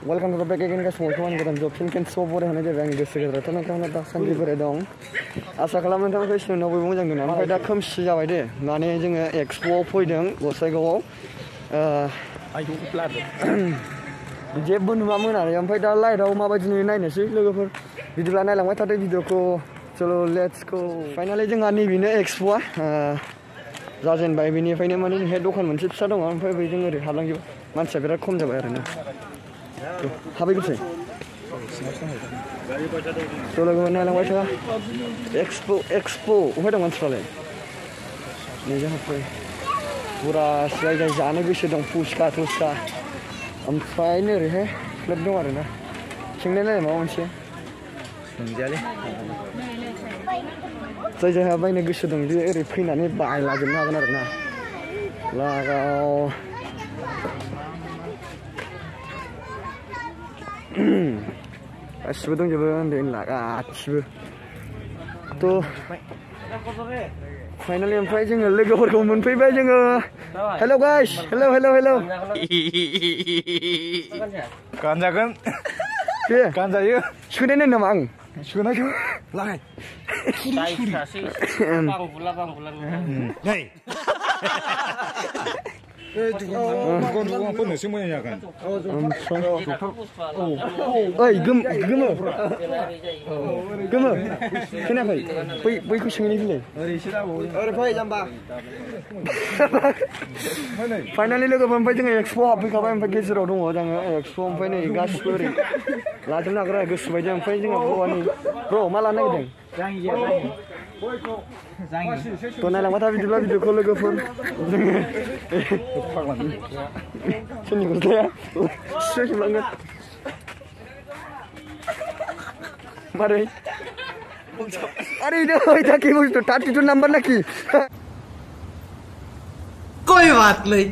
Welcome to the back again guys. Welcome to the Jobsin can so bored होने जाबाय आं गोसो गेजेराव थ' नोंथांमोना दासान्दि बोरै दं आसा खालामो नोंथांमोनखौ सिनायनायाव बयबो मोजां दं ओमफ्राय दा खोमसि जाबाय दे माने जोङो एक्सप'आव फैदों गसाइगावआव जेबो नुवामोन आरो ओमफ्राय दा लाइटआव माबायदि नुयो नायनोसै लोगोफोर बिदिब्ला नायलांबाय थादो भिडिअखौ चलो लेट्स गो फाइनालि जोंहा नैबेनो एक्सप'आ जाजेनबाय बेनिफ्रायनो माने बेहाय दखान मोनसे फिसा दङ ओमफ्राय बैजों ओरै हाबलांजोबो मानसिया बिराद खम जाबाय आरोना हाबैगोनसै थ' लोगोफोर नायलांबाय था एक्सप' अबहाय दं मानसिफ्रालाय नैजों हाबफै फुरा जाय जाय जानो गोसो दं फुचका थुचका ओमफ्राय नै ओरैहाय प्लेट दं आरोना सोंनायलाय माबा मोनसे सोंजायालै जाय जायहा बायनो गोसो दं बे ओरै फैनानै बायलाजोबनो हागोन आरोना लागाव गासिबो दंजोबो उन्दै उनला गासिबो थ' फाइनालि ओमफ्राय जोङो लोगोफोरखौ मोनफैबाय जोङो हेल' गाइस हेल' गानजागोन बे गानजायो सोनायनाय नामा आं सोनायखौ लागाय फोननोसो मोजां जागोन ओइ गोमो खोनायाखै बैखौ सोंनाय फैलाय ओरै फै जाम्बा फाइनालि लोगोफोर ओमफ्राय जोङो एक्सप'आव हाबफैखाबाय ओमफ्राय गेजेराव दङ जोङो एक्सप' ओमफ्राय नै गासिबो ओरै लाजोबनो हाग्रा गोसो बायदि ओमफ्राय जोंहा बर'नि ब्र' मा लानो नागिरदों थ' नायलांबाय था बिदिब्ला भिडिअखौ लोगोफोर जोङो सोरनि गस्लाया सोलांगोन मारै अरे इधर की बुझतो 32 नंबर ना की कोई बात नहीं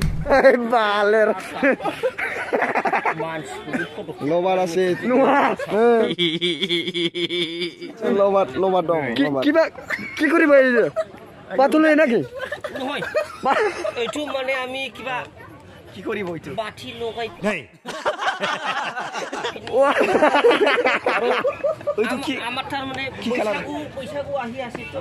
बालेर lobat আছে lobat dong কিবা কি কৰিব এইটো পাতলে নাকি নহয় এইটো মানে আমি কিবা কি কৰিব এইটো বাটি লগাই নাই আৰু এইটো কি আমাৰ তাৰ মানে পইচাগু আহি আছে তো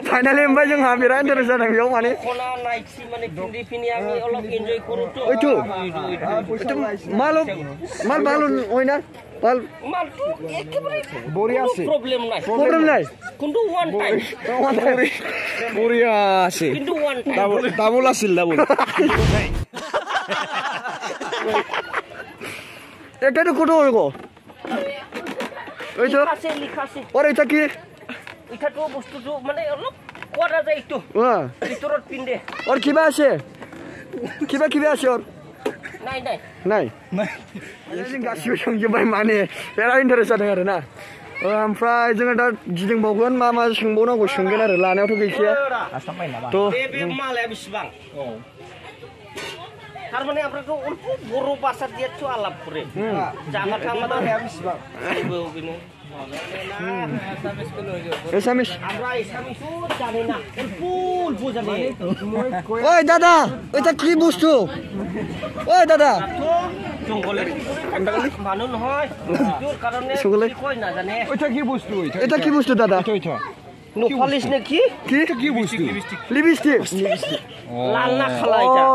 फाइनालि ओमफ्राय जोंहा बिराद इन्टारेस्ट जादों बेयाव माने खना नाइटसि माने फिनि আমি অলপ এনজয় কৰো তো ওইটো মাল হয়না মাল একেবারে বড়িয়া আছে প্রবলেম নাই কিন্তু ওয়ান টাইম বড়িয়া আছে কিন্তু ওয়ান টাইম ডাবল আছিল ডাবল এটাতো কত হইব ওইটো লিখা আছে ওর এটা কি এটা তো বস্তুটো মানে অলপ কোৱা যায় ইটো ভিতৰত পিন্দে ওর কিবা আছে কিবা আছে ওর নাই जों गासिबो सोंजोबबाय माने बिराद इन्टारेस्ट जादों आरोना ओमफ्राय जोङो दा गिदिंबावगोन मा सोंबावनांगौ सोंगोन आरो लानायावथ' गैखाया थ' बे मालाया बेसेबां थारमाने আমরা তো অল্প বড় বাসা দিয়েছো আলাপ করে জায়গাটা আমাদের বেশিবাং বেনো এসামিস আমরা এসামিসও জানি না ফুল বুঝানি ওই দাদা ওইটা কি বস্তু ওই দাদা জঙ্গলের মানুষ নহয় তোর কারণে কই না জানে ওইটা কি বস্তু দাদা নো পলিশ নাকি কি বস্তু লিপস্টিক লাল না খালা এটা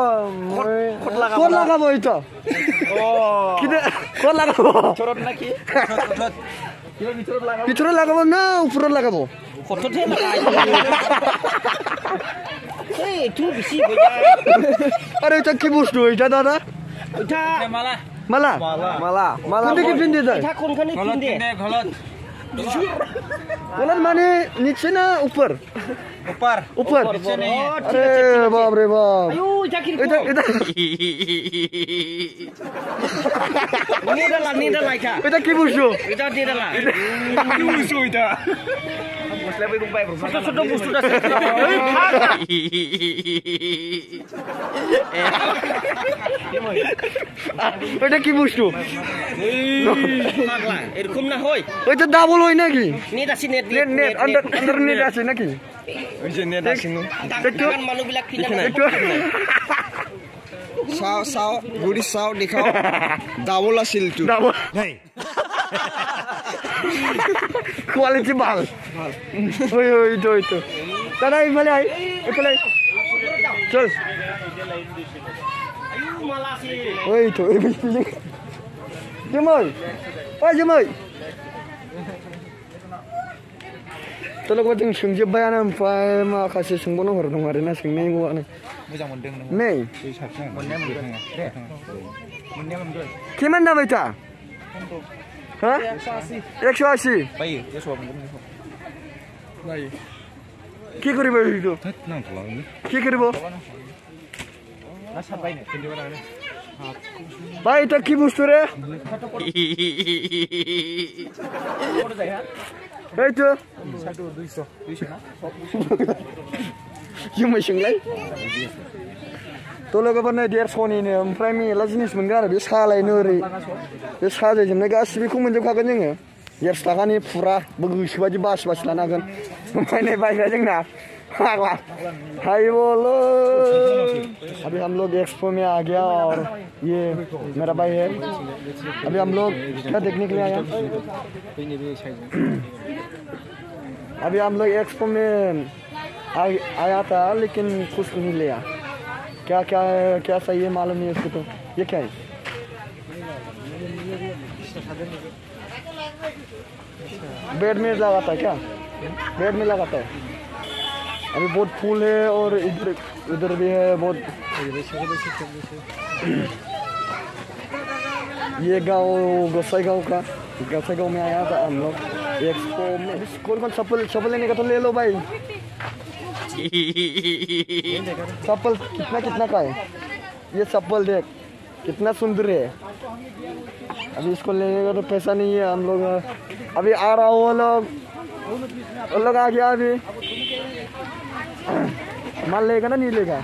কোন লাগাবো এটা কি কোন লাগাবো চরত নাকি ভিতরে লাগাবো না উপরে লাগাবো কততে লাগাই এই তুই বেশি বজা আরে এটা কি বস্তু এটা দাদা এটা মালা কোনদিকে পিনতে যায় এটা কোনখানে পিনতে गलत माने नीचे ना ऊपर अरे बाप रे बाप आयो जाकिर निडाला इटा এটা কি বস্তু এটা নিডালা কি বুঝছো এটা বসলে বই গুম্পাই ছোট বস্তুটা এটা কি বস্তু পাগলা এরকম না হয় ওইটা ডাবল হয় নাকি নেট আছে নেট আন্ডার নেট আছে নাকি ওই যে নেট আছে মানুষবিলাক কিনা sao guri sao dikhao double asil tu double Này. quality bal oi itu dada imale ai ekale chal oi itu jemoi oi jemoi tolong wajeng soंजोबबायानो ओमफ्राय माखासे सोंबावनो हर दं आरोना सोंनाय गवानो मोजां मोनदों नों नै बै साबसिन मोननाया मोनगोन दे मोननाया मोनगोन किमान दाम बेटा हा 180 बायो 100 मोनगोन बायो কি কৰিব এইটো नांथ'लानो কি কৰিব ना साबबायनो खिन्थु लानो ভাই এটা কি বস্তু রে এই তো 200 ना जुमै सोंलाय थ' लोगोफोरनो 150निनो ओमफ्राय मेला जिनिस मोनगोन आरो बे सालायनो ओरै बे साजायजोबनाय गासिबोखौ मोनजोबखागोन जोङो 150 थाखानि फुरा गोसोबादि बासि लानो हागोन ओमफ्राय नै बायग्रा जोंना फाग्ला हाय बोलो अभी हम लोग एक्सपो में आ गया और ये मेरा भाई है अभी हम लोग क्या देखने के लिए आया अभी हम लोग एक्सपो में आया था लेकिन कुछ नहीं लिया क्या क्या क्या सही है मालूम नहीं उसको तो ये क्या है बेड में लगाता है क्या बेड में लगाता है अभी बहुत फूल है और इधर उधर भी है बहुत ये गांव गोसाई गांव का गोसाई गांव में आया था हम लोग एक्सपो में कौन चप्पल लेने का तो ले लो भाई चप्पल कितना का है ये चप्पल देख कितना सुंदर है अभी इसको लेने का तो पैसा नहीं है हम लोग अभी आ रहा हो वो लोग आ गया अभी माल लेगा ना नहीं लेगा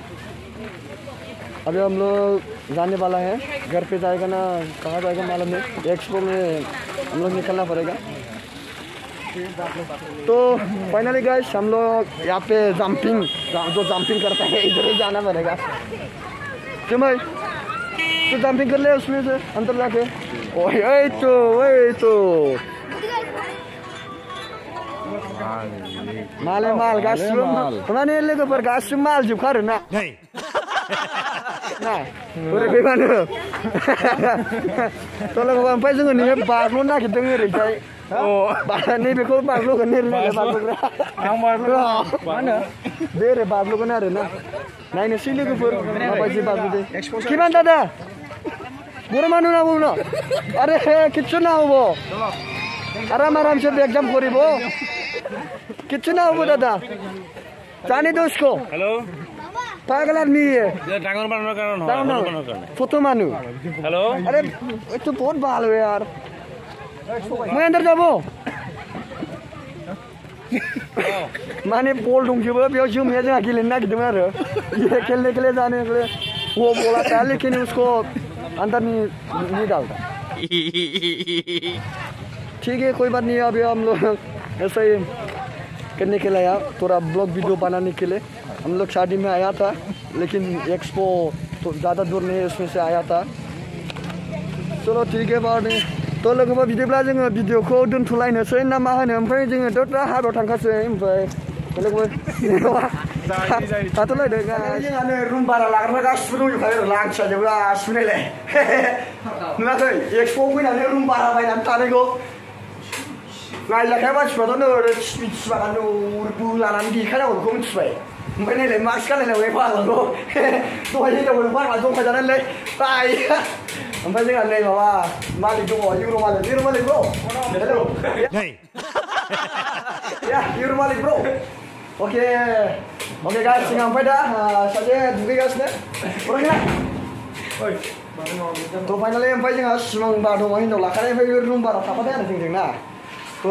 अभी हम लोग जाने वाला है घर पे जाएगा ना कहाँ जाएगा मालूम नहीं एक्सपो में हम लोग निकलना पड़ेगा तो फाइनली गाइस हम लोग यहाँ पे जंपिंग जो जंपिंग करता है इधर ही जाना पड़ेगा क्यों भाई तो जंपिंग कर ले उसमें से अंदर जाके ओए तो माल गासिबो माने लोगोफोर गासिबो माल जोबखा आरोना ना ओरै फैबानो थ' लोगोफोर ओमफ्राय जोङो नैबे बारनो नागिरदों ओरैजाय नैबेखौ बारल'गोन बारल'ग्रा मा होनो बे ओरै बारल'गोन आरोना नायनोसै लोगोफोर माबायदि बारल'दो किमान दादा गरमा नुनाबो न अरे किच्छु ना हबो आराम से एग्जाम करिब किच्छु ना हबो दादा जाने दो उसको हेलो पागल आदमी है डांगर बनाনোর কারণ फोटो मानु हेलो अरे तो बहुत भालो है यार मैं अंदर जाबो माने बल दंजोबो बेयाव जोमैया जोंहा गेलेनो नागिरदोंमोन आरो ये खेलने के लिए जाने के लिए वो बोला था लेकिन उसको अंदर नहीं डालता ठीक है कोई बात नहीं अभी हम लोग ऐसे ही करने के लिए थोड़ा ब्लॉग वीडियो बनाने के लिए हम लोग शादी में आया था लेकिन एक्सपो तो ज़्यादा दूर नहीं है उसमें से आया था चलो ठीक है बात नहीं तो लोगोफोर बिदिब्ला जोङो भिडिअखौ दोनथ'लायनोसै ना मा होनो ओमफ्राय जोङो दा हाबायाव थांखासै ओमफ्राय लोगोफोर थाथ'लायदो जोंहा नै रुम भारा लाग्रा गासिबो दंजोबखायो आरो लांथियाजोबो गासिबो नायलाय नुवाखै एक्सप'आव फैनानै रुम भारा बायनानै थानायखौ नायलाखाया मानसिफ्राथ' नै ओरै सिबागानो बोलानानै देखायनांगौ बेखौ मिथिबाय ओमफ्राय नायलाय मास्क गानलायलायबाय फाग्लाखौ दहाय हिनजावफोर फाग्ला जंखायजानानैलाय बाया ओमफ्राय जोंहा नै माबा मालिक दङ इउर' मालिक ब्र' हेलौ या इउर' मालिक ब्र' अके गाइस जोंहा ओमफ्राय दा सासे दुगैगासिनो फरायना थ' फाइनालि ओमफ्राय जोंहा सिमां बारा दङ हिनजाव लाखानाय ओमफ्राय बे रुम बारा थाफादों आरो जोंजों ना थ'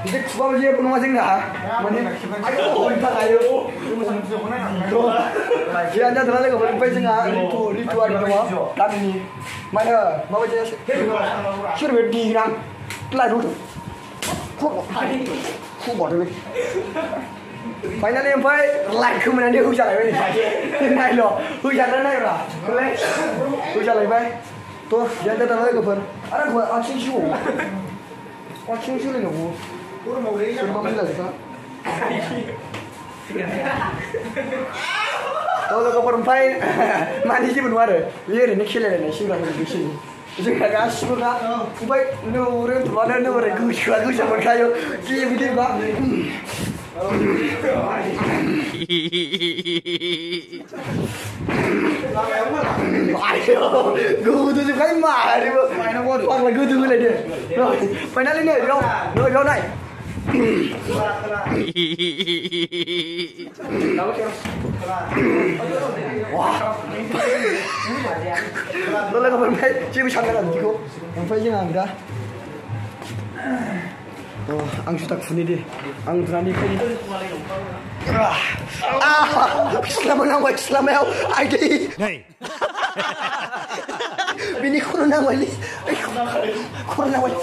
बिदि खुबाबो जेबो नङा जोंना माने आयौ थाखायो जियानो जादोंना लोगोफोर ओमफ्राय जोंहा रितु आरि दङ गामिनि माबायदि सोर बे देग्रा लाइट खबरदोंलै Finally ओमफ्राय लाइटखौ मोननानै होजालायबाय नै सासे नायल' होजाना नायब्रा होजालायबाय थ' बियाव दाना लोगोफोर आरो आथिं सोलायनांगौ सोरबा मिलाजोबा थ' लोगोफोर ओमफ्राय मानि जेबो नङा आरो बे ओरैनो खेलायलायनाय सेंग्राफोरनि बैसोनि जोंहा गासिबो दा ओमफ्राय नोरै उन्दुबानो नोरै गोसोआ गोसो मोनखायो जेबो जेबा गोदोजोबखाय मारैबो फाग्ला गोदो होलायदो फाइनालि नै बेयाव नाय लोगोफोर ओमफ्राय जेबो साननाङा बिदिखौ ओमफ्राय जोंहा दा आं जुथा खुनि दे आं उन्दुनानै सिथ्लायाव नांबाय सिथ्लायाव आइदै बिनि खर' नांबायलै खर' नांबाय